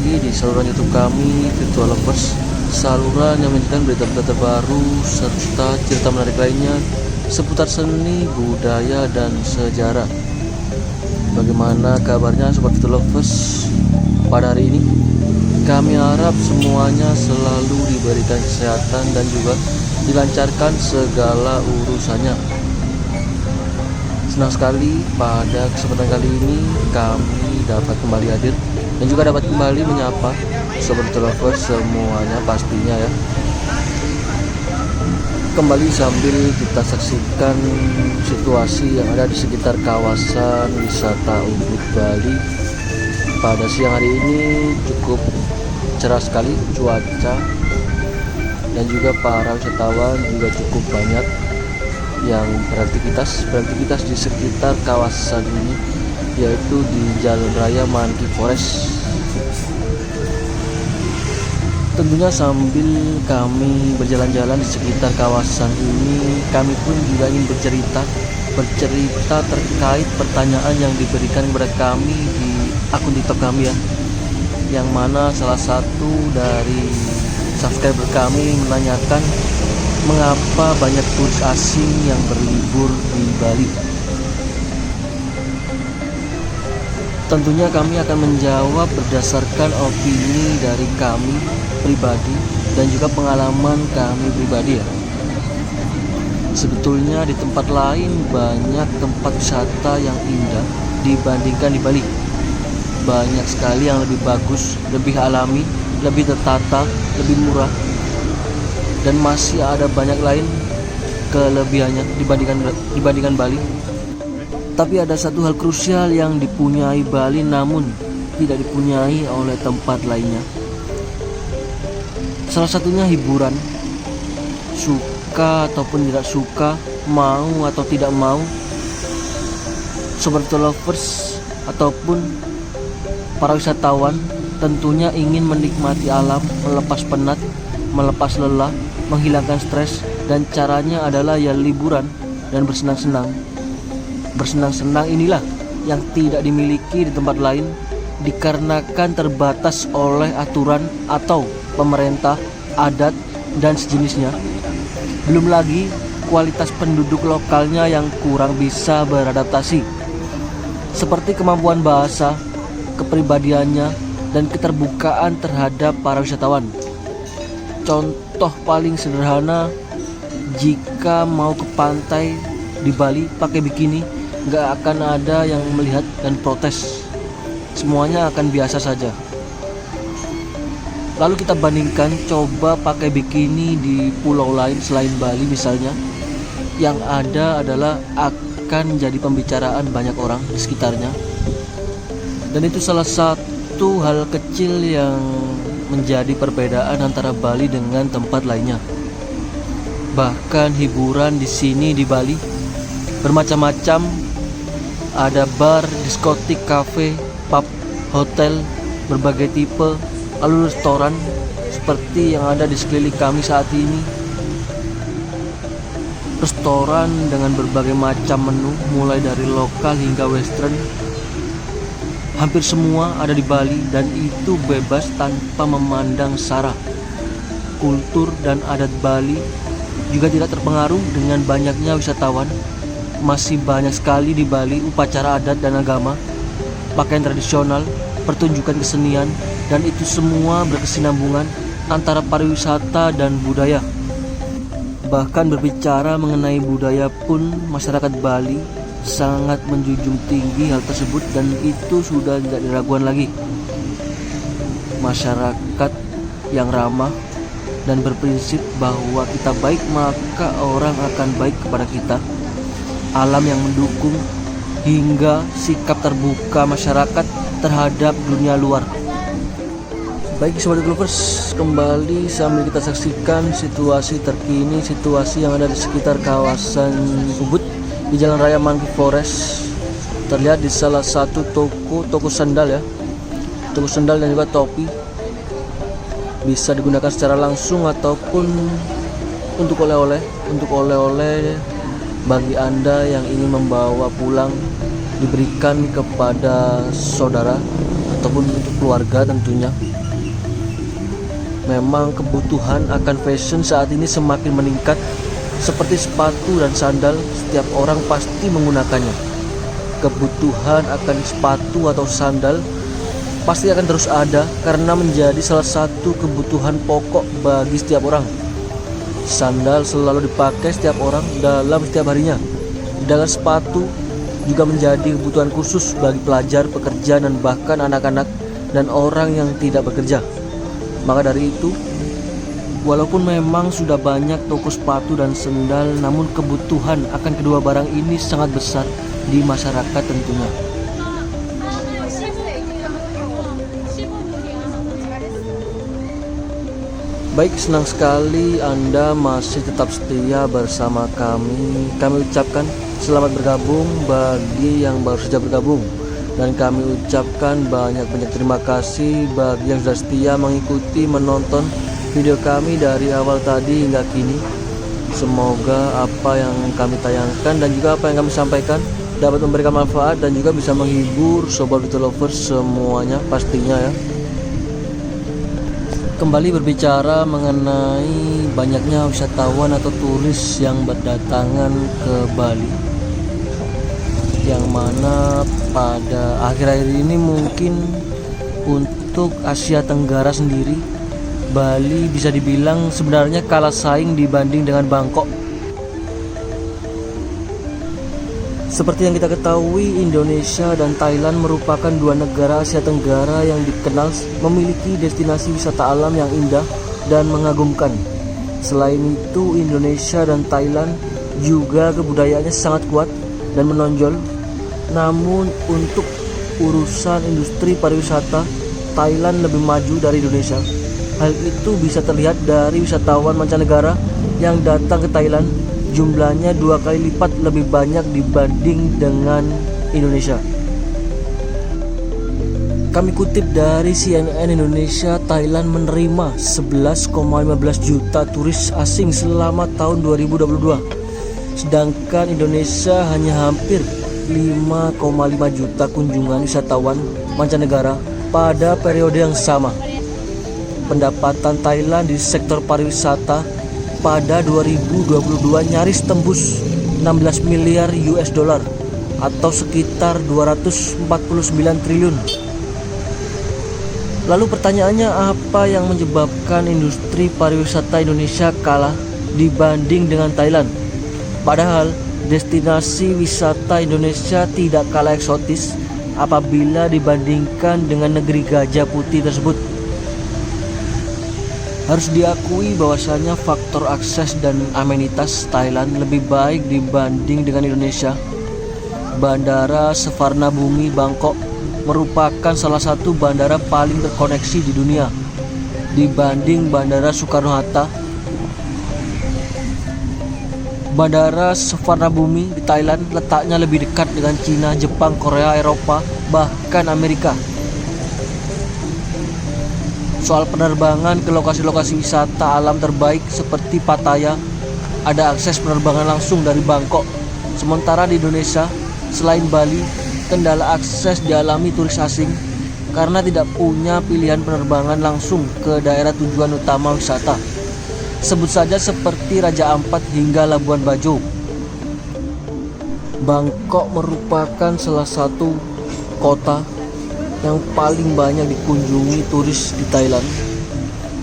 lagi di saluran YouTube kami, Virtual Lovers. Saluran yang menyajikan berita-berita terbaru serta cerita menarik lainnya seputar seni, budaya, dan sejarah. Bagaimana kabarnya Sobat Virtual Lovers pada hari ini? Kami harap semuanya selalu diberikan kesehatan dan juga dilancarkan segala urusannya. Senang sekali pada kesempatan kali ini kami dapat kembali hadir dan juga dapat kembali menyapa Sobat Lovers semuanya pastinya ya. Kembali sambil kita saksikan situasi yang ada di sekitar kawasan wisata Ubud Bali. Pada siang hari ini cukup cerah sekali cuaca dan juga para wisatawan juga cukup banyak yang beraktivitas di sekitar kawasan ini, yaitu di Jalan Raya Monkey Forest. Tentunya sambil kami berjalan-jalan di sekitar kawasan ini, kami pun juga ingin bercerita terkait pertanyaan yang diberikan kepada kami di akun TikTok kami ya, yang mana salah satu dari subscriber kami menanyakan mengapa banyak turis asing yang berlibur di Bali. Tentunya kami akan menjawab berdasarkan opini dari kami pribadi dan juga pengalaman kami pribadi ya. Sebetulnya di tempat lain banyak tempat wisata yang indah dibandingkan di Bali. Banyak sekali yang lebih bagus, lebih alami, lebih tertata, lebih murah. Dan masih ada banyak lain kelebihannya dibandingkan Bali. Tapi ada satu hal krusial yang dipunyai Bali namun tidak dipunyai oleh tempat lainnya. Salah satunya hiburan. Suka ataupun tidak suka, mau atau tidak mau, Sobat Lovers ataupun para wisatawan tentunya ingin menikmati alam, melepas penat, melepas lelah, menghilangkan stres, dan caranya adalah ya liburan dan bersenang-senang. Bersenang-senang inilah yang tidak dimiliki di tempat lain dikarenakan terbatas oleh aturan atau pemerintah, adat, dan sejenisnya. Belum lagi kualitas penduduk lokalnya yang kurang bisa beradaptasi, seperti kemampuan bahasa, kepribadiannya, dan keterbukaan terhadap para wisatawan. Contoh paling sederhana, jika mau ke pantai di Bali pakai bikini, gak akan ada yang melihat dan protes. Semuanya akan biasa saja. Lalu kita bandingkan coba pakai bikini di pulau lain selain Bali misalnya. Yang ada adalah akan jadi pembicaraan banyak orang di sekitarnya. Dan itu salah satu hal kecil yang menjadi perbedaan antara Bali dengan tempat lainnya. Bahkan hiburan di sini di Bali bermacam-macam. Ada bar, diskotik, kafe, pub, hotel berbagai tipe, lalu restoran seperti yang ada di sekeliling kami saat ini. Restoran dengan berbagai macam menu mulai dari lokal hingga western. Hampir semua ada di Bali dan itu bebas tanpa memandang sara. Kultur dan adat Bali juga tidak terpengaruh dengan banyaknya wisatawan. Masih banyak sekali di Bali upacara adat dan agama, pakaian tradisional, pertunjukan kesenian, dan itu semua berkesinambungan antara pariwisata dan budaya. Bahkan berbicara mengenai budaya pun masyarakat Bali sangat menjunjung tinggi hal tersebut dan itu sudah tidak diragukan lagi. Masyarakat yang ramah dan berprinsip bahwa kita baik maka orang akan baik kepada kita. Alam yang mendukung hingga sikap terbuka masyarakat terhadap dunia luar. Baik Sobat Lovers, kembali sambil kita saksikan situasi terkini, situasi yang ada di sekitar kawasan Ubud di Jalan Raya Monkey Forest. Terlihat di salah satu toko sandal ya, toko sandal dan juga topi. Bisa digunakan secara langsung ataupun untuk oleh-oleh bagi Anda yang ingin membawa pulang, diberikan kepada saudara ataupun untuk keluarga tentunya. Memang kebutuhan akan fashion saat ini semakin meningkat. Seperti sepatu dan sandal, setiap orang pasti menggunakannya. Kebutuhan akan sepatu atau sandal pasti akan terus ada karena menjadi salah satu kebutuhan pokok bagi setiap orang. Sandal selalu dipakai setiap orang dalam setiap harinya. Sedangkan sepatu juga menjadi kebutuhan khusus bagi pelajar, pekerja, dan bahkan anak-anak dan orang yang tidak bekerja. Maka dari itu, walaupun memang sudah banyak toko sepatu dan sandal, namun kebutuhan akan kedua barang ini sangat besar di masyarakat tentunya. Baik, senang sekali Anda masih tetap setia bersama kami. Kami ucapkan selamat bergabung bagi yang baru saja bergabung. Dan kami ucapkan banyak-banyak terima kasih bagi yang sudah setia mengikuti menonton video kami dari awal tadi hingga kini. Semoga apa yang kami tayangkan dan juga apa yang kami sampaikan dapat memberikan manfaat dan juga bisa menghibur sobat beauty lovers semuanya pastinya ya. Kembali berbicara mengenai banyaknya wisatawan atau turis yang berdatangan ke Bali, yang mana pada akhir-akhir ini mungkin untuk Asia Tenggara sendiri, Bali bisa dibilang sebenarnya kalah saing dibanding dengan Bangkok. Seperti yang kita ketahui, Indonesia dan Thailand merupakan dua negara Asia Tenggara yang dikenal memiliki destinasi wisata alam yang indah dan mengagumkan. Selain itu, Indonesia dan Thailand juga kebudayaannya sangat kuat dan menonjol. Namun untuk urusan industri pariwisata, Thailand lebih maju dari Indonesia. Hal itu bisa terlihat dari wisatawan mancanegara yang datang ke Thailand. Jumlahnya 2 kali lipat lebih banyak dibanding dengan Indonesia. Kami kutip dari CNN Indonesia, Thailand menerima 11,15 juta turis asing selama tahun 2022. Sedangkan Indonesia hanya hampir 5,5 juta kunjungan wisatawan mancanegara pada periode yang sama. Pendapatan Thailand di sektor pariwisata pada 2022 nyaris tembus 16 miliar US dollar atau sekitar 249 triliun. Lalu pertanyaannya, apa yang menyebabkan industri pariwisata Indonesia kalah dibanding dengan Thailand? Padahal destinasi wisata Indonesia tidak kalah eksotis apabila dibandingkan dengan negeri gajah putih tersebut. Harus diakui bahwasanya faktor akses dan amenitas Thailand lebih baik dibanding dengan Indonesia. Bandara Suvarnabhumi Bangkok merupakan salah satu bandara paling terkoneksi di dunia dibanding Bandara Soekarno-Hatta. Bandara Suvarnabhumi di Thailand letaknya lebih dekat dengan Cina, Jepang, Korea, Eropa, bahkan Amerika. Soal penerbangan ke lokasi-lokasi wisata alam terbaik seperti Pattaya, ada akses penerbangan langsung dari Bangkok. Sementara di Indonesia, selain Bali, kendala akses dialami turis asing karena tidak punya pilihan penerbangan langsung ke daerah tujuan utama wisata. Sebut saja seperti Raja Ampat hingga Labuan Bajo. Bangkok merupakan salah satu kota yang paling banyak dikunjungi turis di Thailand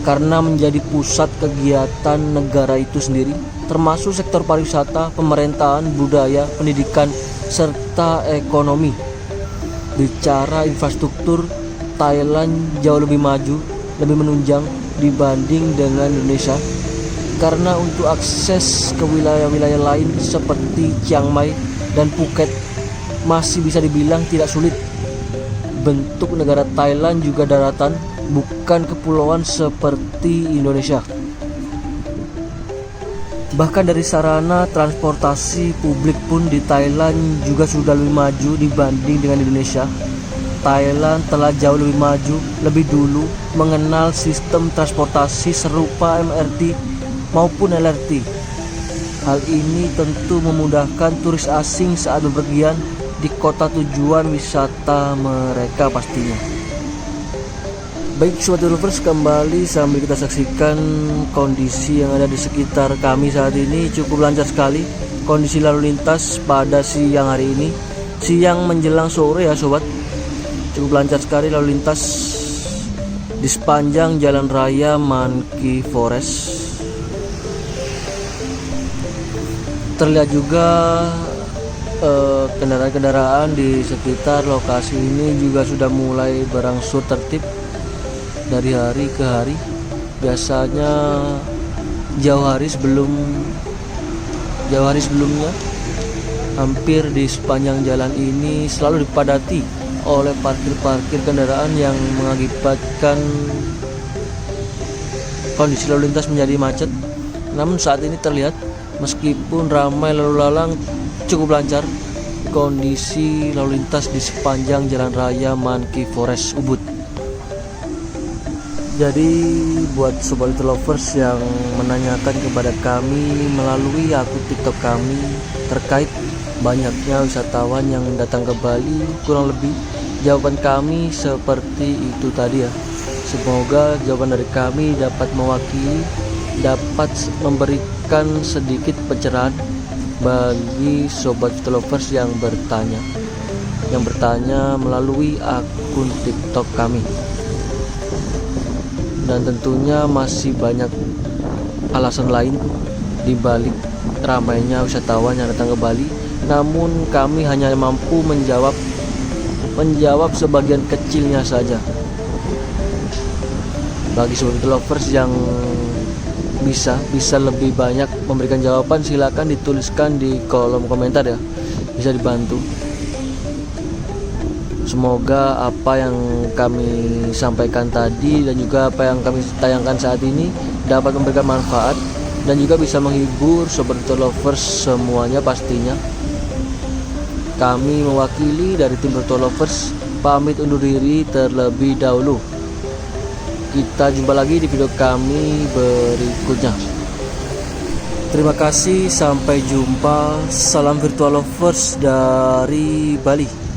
karena menjadi pusat kegiatan negara itu sendiri, termasuk sektor pariwisata, pemerintahan, budaya, pendidikan, serta ekonomi. Bicara infrastruktur, Thailand jauh lebih maju, lebih menunjang dibanding dengan Indonesia karena untuk akses ke wilayah-wilayah lain seperti Chiang Mai dan Phuket masih bisa dibilang tidak sulit. Bentuk negara Thailand juga daratan, bukan kepulauan seperti Indonesia. Bahkan dari sarana transportasi publik pun di Thailand juga sudah lebih maju dibanding dengan Indonesia. Thailand telah jauh lebih maju, lebih dulu mengenal sistem transportasi serupa MRT maupun LRT. Hal ini tentu memudahkan turis asing saat bepergian di kota tujuan wisata mereka pastinya. Baik Sobat Lovers, kembali sambil kita saksikan kondisi yang ada di sekitar kami saat ini. Cukup lancar sekali kondisi lalu lintas pada siang hari ini, siang menjelang sore ya sobat. Cukup lancar sekali lalu lintas di sepanjang jalan raya Monkey Forest. Terlihat juga kendaraan-kendaraan di sekitar lokasi ini juga sudah mulai berangsur tertib dari hari ke hari. Biasanya jauh hari sebelumnya hampir di sepanjang jalan ini selalu dipadati oleh parkir kendaraan yang mengakibatkan kondisi lalu lintas menjadi macet. Namun saat ini terlihat meskipun ramai lalu lalang, cukup lancar kondisi lalu lintas di sepanjang jalan raya Monkey Forest Ubud. Jadi buat Sobat Lovers yang menanyakan kepada kami melalui akun TikTok kami terkait banyaknya wisatawan yang datang ke Bali, kurang lebih jawaban kami seperti itu tadi ya. Semoga jawaban dari kami dapat mewakili, dapat memberikan sedikit pencerahan bagi Sobat Lovers yang bertanya melalui akun TikTok kami. Dan tentunya masih banyak alasan lain di balik ramainya wisatawan yang datang ke Bali. Namun kami hanya mampu menjawab sebagian kecilnya saja. Bagi Sobat Lovers yang bisa lebih banyak memberikan jawaban, silakan dituliskan di kolom komentar ya. Bisa dibantu. Semoga apa yang kami sampaikan tadi dan juga apa yang kami tayangkan saat ini dapat memberikan manfaat dan juga bisa menghibur Sobat Lovers semuanya pastinya. Kami mewakili dari tim Lovers pamit undur diri terlebih dahulu. Kita jumpa lagi di video kami berikutnya. Terima kasih, sampai jumpa. Salam Virtual Lovers dari Bali.